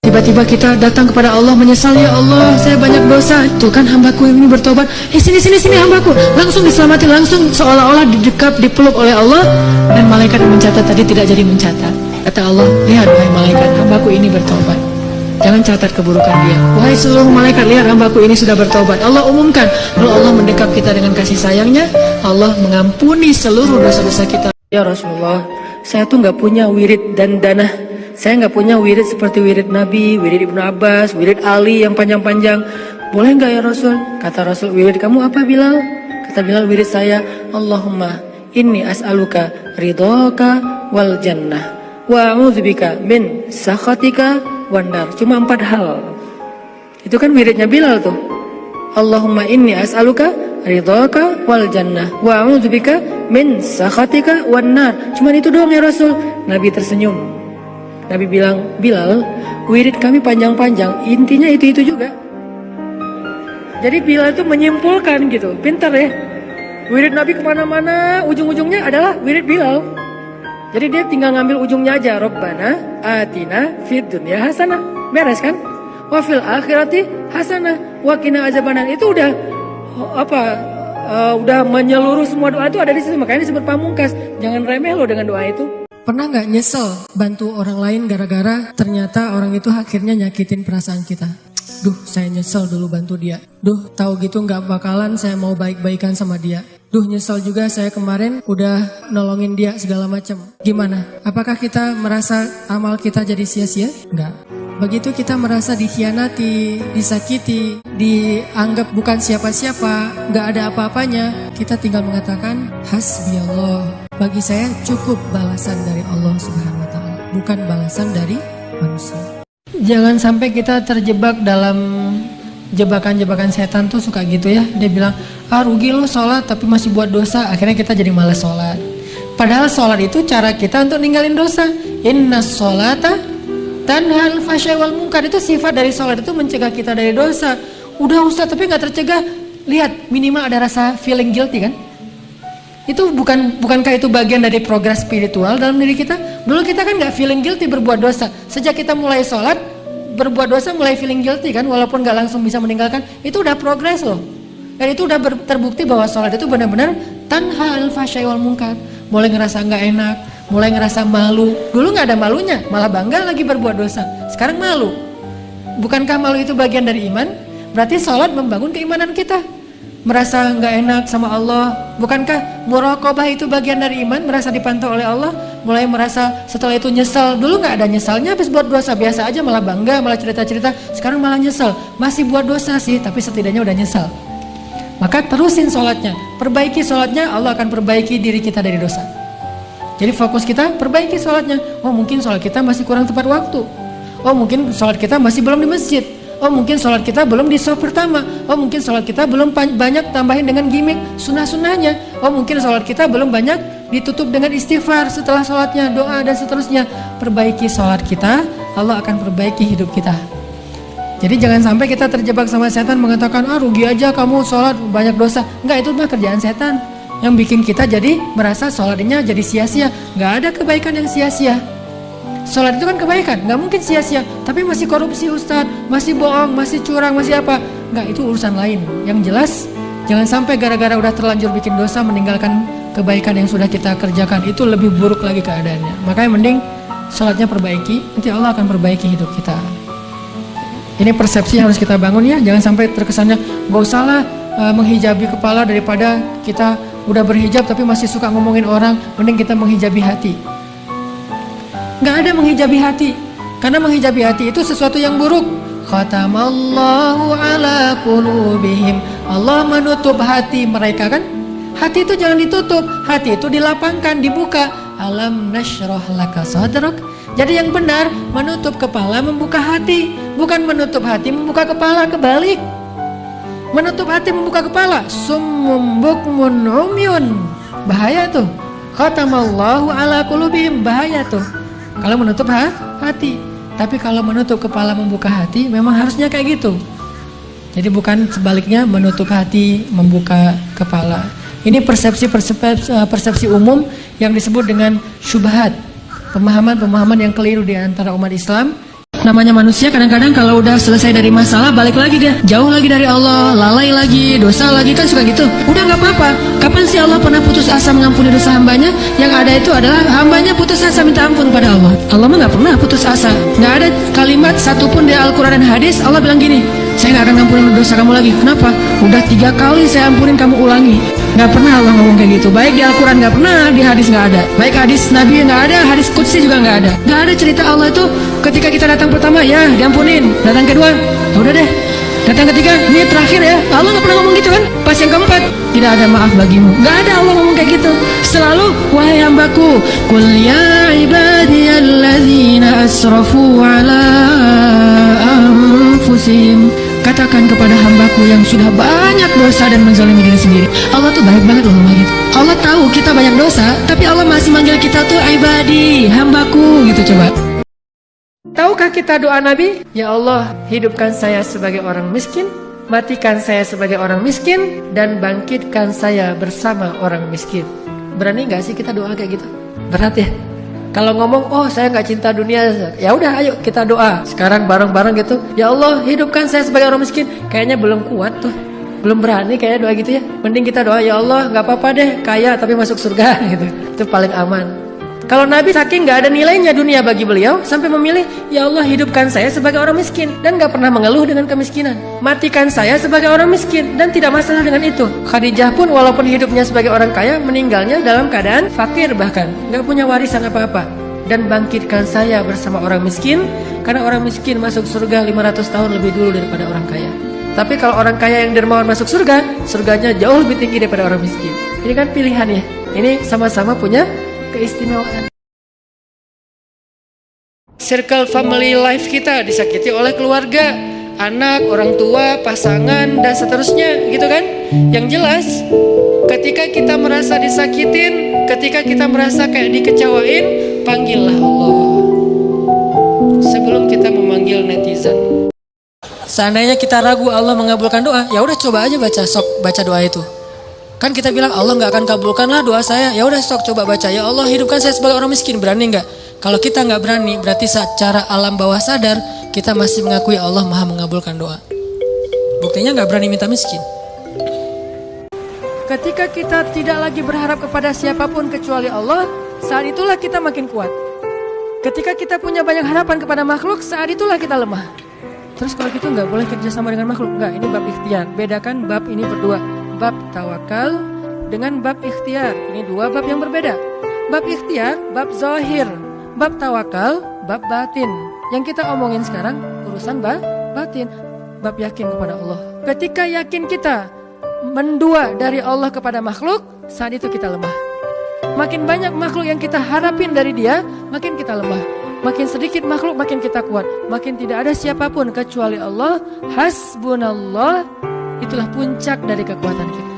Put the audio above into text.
Tiba-tiba kita datang kepada Allah menyesal, ya Allah saya banyak dosa, tuh kan hambaku ini bertobat, sini hambaku, langsung diselamati, langsung seolah-olah didekap, dipeluk oleh Allah. Dan malaikat mencatat tadi tidak jadi mencatat. Kata Allah, lihat wahai malaikat, hambaku ini bertobat, jangan catat keburukan dia. Wahai seluruh malaikat, lihat hambaku ini sudah bertobat. Allah umumkan, lalu Allah mendekap kita dengan kasih sayangnya. Allah mengampuni seluruh dosa-dosa kita. Ya Rasulullah, saya tuh gak punya wirid dan dana. Saya nggak punya wirid seperti wirid Nabi, wirid Ibnu Abbas, wirid Ali yang panjang-panjang. Boleh nggak ya Rasul? Kata Rasul, wirid kamu apa Bilal? Kata Bilal, wirid saya, Allahumma inni as'aluka ridhoka wal jannah wa a'udzubika min sakhatika wan nar. Cuma 4 hal. Itu kan wiridnya Bilal tuh. Allahumma inni as'aluka ridhoka wal jannah wa a'udzubika min sakhatika wan nar. Cuma itu doang ya Rasul. Nabi tersenyum. Nabi bilang, Bilal, wirid kami panjang-panjang, intinya itu-itu juga. Jadi Bilal itu menyimpulkan gitu, pintar ya. Wirid Nabi kemana-mana, ujung-ujungnya adalah wirid Bilal. Jadi dia tinggal ngambil ujungnya aja. Rabbana atina fid dunya hasanah. Beres kan? Wa fil akhirati hasanah wa qina azabannar. Itu udah udah menyeluruh semua doa itu ada di situ. Makanya disebut pamungkas. Jangan remeh loh dengan doa itu. Pernah gak nyesel bantu orang lain gara-gara ternyata orang itu akhirnya nyakitin perasaan kita? Duh, saya nyesel dulu bantu dia. Duh, tahu gitu gak bakalan saya mau baik-baikan sama dia. Duh, nyesel juga saya kemarin udah nolongin dia segala macam. Gimana? Apakah kita merasa amal kita jadi sia-sia? Enggak. Begitu kita merasa dikhianati, disakiti, dianggap bukan siapa-siapa, gak ada apa-apanya, kita tinggal mengatakan hasbiyallah. Bagi saya cukup balasan dari Allah Subhanahu wa Ta'ala, bukan balasan dari manusia. Jangan sampai kita terjebak dalam jebakan-jebakan setan tuh suka gitu ya. Dia bilang, rugi lo sholat tapi masih buat dosa. Akhirnya kita jadi malas sholat. Padahal sholat itu cara kita untuk ninggalin dosa. Inna sholata tanhal fahsya'i wal munkar. Itu sifat dari sholat, itu mencegah kita dari dosa. Udah Ustaz tapi gak tercegah. Lihat, minimal ada rasa feeling guilty kan. Itu bukankah itu bagian dari progres spiritual dalam diri kita? Dulu kita kan gak feeling guilty berbuat dosa. Sejak kita mulai sholat, berbuat dosa mulai feeling guilty kan, walaupun gak langsung bisa meninggalkan. Itu udah progres loh. Dan itu udah terbukti bahwa sholat itu benar-benar tanhal fahsya'i wal munkar. Mulai ngerasa gak enak, mulai ngerasa malu. Dulu gak ada malunya, malah bangga lagi berbuat dosa. Sekarang malu. Bukankah malu itu bagian dari iman? Berarti sholat membangun keimanan kita. Merasa nggak enak sama Allah. Bukankah muraqabah itu bagian dari iman? Merasa dipantau oleh Allah. Mulai merasa setelah itu nyesal. Dulu nggak ada nyesalnya, habis buat dosa biasa aja, malah bangga, malah cerita-cerita. Sekarang malah nyesal. Masih buat dosa sih, tapi setidaknya udah nyesal. Maka terusin sholatnya, perbaiki sholatnya, Allah akan perbaiki diri kita dari dosa. Jadi fokus kita perbaiki sholatnya. Oh mungkin sholat kita masih kurang tepat waktu. Oh mungkin sholat kita masih belum di masjid. Oh mungkin sholat kita belum di shaf pertama. Oh mungkin sholat kita belum banyak tambahin dengan gimmick sunnah-sunnahnya. Oh mungkin sholat kita belum banyak ditutup dengan istighfar setelah sholatnya, doa dan seterusnya. Perbaiki sholat kita, Allah akan perbaiki hidup kita. Jadi jangan sampai kita terjebak sama setan mengatakan, rugi aja kamu sholat banyak dosa. Enggak, itu mah kerjaan setan yang bikin kita jadi merasa sholatnya jadi sia-sia. Enggak ada kebaikan yang sia-sia. Sholat itu kan kebaikan, nggak mungkin sia-sia. Tapi masih korupsi Ustadz, masih bohong, masih curang, masih apa. Nggak, itu urusan lain. Yang jelas, jangan sampai gara-gara udah terlanjur bikin dosa meninggalkan kebaikan yang sudah kita kerjakan. Itu lebih buruk lagi keadaannya. Makanya mending sholatnya perbaiki, nanti Allah akan perbaiki hidup kita. Ini persepsi yang harus kita bangun ya. Jangan sampai terkesannya nggak usahlah menghijabi kepala daripada kita udah berhijab tapi masih suka ngomongin orang. Mending kita menghijabi hati. Nggak ada menghijabi hati, karena menghijabi hati itu sesuatu yang buruk. Khatamallahu ala qulubihim. Allah menutup hati mereka kan. Hati itu jangan ditutup, hati itu dilapangkan, dibuka. Alam nashrah laka sadrak. Jadi yang benar menutup kepala, membuka hati, bukan menutup hati, membuka kepala. Kebalik. Menutup hati, membuka kepala. Summum bukmun umyun. Bahaya tuh. Khatamallahu ala qulubihim. Bahaya tuh kalau menutup hati. Tapi kalau menutup kepala, membuka hati, memang harusnya kayak gitu. Jadi bukan sebaliknya, menutup hati, membuka kepala. Ini persepsi umum yang disebut dengan syubhat. Pemahaman-pemahaman yang keliru di antara umat Islam Namanya manusia kadang-kadang kalau udah selesai dari masalah balik lagi dia, jauh lagi dari Allah, lalai lagi, dosa lagi, kan suka gitu. Udah nggak apa-apa. Kapan sih Allah pernah putus asa mengampuni dosa hambanya? Yang ada itu adalah hambanya putus asa minta ampun pada Allah. Allah mah nggak pernah putus asa. Nggak ada kalimat satupun di Al-Quran dan hadis Allah bilang gini, saya nggak akan ngampunin dosa kamu lagi. Kenapa? Udah 3 kali saya ampunin, kamu ulangi. Nggak pernah Allah ngomong kayak gitu. Baik di Al-Quran nggak pernah, di hadis nggak ada. Baik hadis Nabi nggak ada, hadis Qudsi juga nggak ada. Nggak ada cerita Allah itu ketika kita datang pertama, ya diampunin. Datang kedua, ya udah deh. Datang ketiga, ini terakhir ya. Allah nggak pernah ngomong gitu kan. Pas yang keempat, tidak ada maaf bagimu. Nggak ada Allah ngomong kayak gitu. Selalu, wahai hambaku, qul ya ibadiyalladzina asrafu ala anfusihim. Katakan kepada hambaku yang sudah banyak dosa dan menzalimi diri sendiri. Allah tuh baik banget loh ngomong gitu. Allah tahu kita banyak dosa, tapi Allah masih manggil kita tuh ibadi, hambaku gitu. Coba. Tahukah kita doa Nabi? Ya Allah, hidupkan saya sebagai orang miskin, matikan saya sebagai orang miskin, dan bangkitkan saya bersama orang miskin. Berani gak sih kita doa kayak gitu? Berat ya? Kalau ngomong, oh saya gak cinta dunia, ya udah ayo kita doa. Sekarang bareng-bareng gitu, ya Allah hidupkan saya sebagai orang miskin. Kayaknya belum kuat tuh, belum berani kayaknya doa gitu ya. Mending kita doa, ya Allah gak apa-apa deh kaya tapi masuk surga gitu. Itu paling aman. Kalau Nabi saking gak ada nilainya dunia bagi beliau, sampai memilih, ya Allah hidupkan saya sebagai orang miskin, dan gak pernah mengeluh dengan kemiskinan. Matikan saya sebagai orang miskin, dan tidak masalah dengan itu. Khadijah pun walaupun hidupnya sebagai orang kaya, meninggalnya dalam keadaan fakir bahkan, gak punya warisan apa-apa. Dan bangkitkan saya bersama orang miskin, karena orang miskin masuk surga 500 tahun lebih dulu daripada orang kaya. Tapi kalau orang kaya yang dermawan masuk surga, surganya jauh lebih tinggi daripada orang miskin. Ini kan pilihan ya. Ini sama-sama punya keistimewaan. Circle family life kita disakiti oleh keluarga, anak, orang tua, pasangan, dan seterusnya gitu kan. Yang jelas ketika kita merasa disakitin, ketika kita merasa kayak dikecewain, panggillah Allah sebelum kita memanggil netizen. Seandainya kita ragu Allah mengabulkan doa, ya udah coba aja baca doa itu. Kan kita bilang Allah nggak akan kabulkan lah doa saya. Ya udah sok coba baca, ya Allah hidupkan saya sebagai orang miskin. Berani nggak? Kalau kita nggak berani, berarti secara alam bawah sadar kita masih mengakui Allah maha mengabulkan doa. Buktinya nggak berani minta miskin. Ketika kita tidak lagi berharap kepada siapapun kecuali Allah, saat itulah kita makin kuat. Ketika kita punya banyak harapan kepada makhluk, saat itulah kita lemah. Terus kalau gitu nggak boleh kerjasama dengan makhluk. Nggak, ini bab ikhtiar. Bedakan bab ini berdua. Bab tawakal dengan bab ikhtiar. Ini 2 bab yang berbeda. Bab ikhtiar, bab zahir. Bab tawakal, bab batin. Yang kita omongin sekarang urusan batin. Bab yakin kepada Allah. Ketika yakin kita mendua dari Allah kepada makhluk, saat itu kita lemah. Makin banyak makhluk yang kita harapin dari dia, makin kita lemah. Makin sedikit makhluk, makin kita kuat. Makin tidak ada siapapun kecuali Allah. Hasbunallah. Itulah puncak dari kekuatan kita.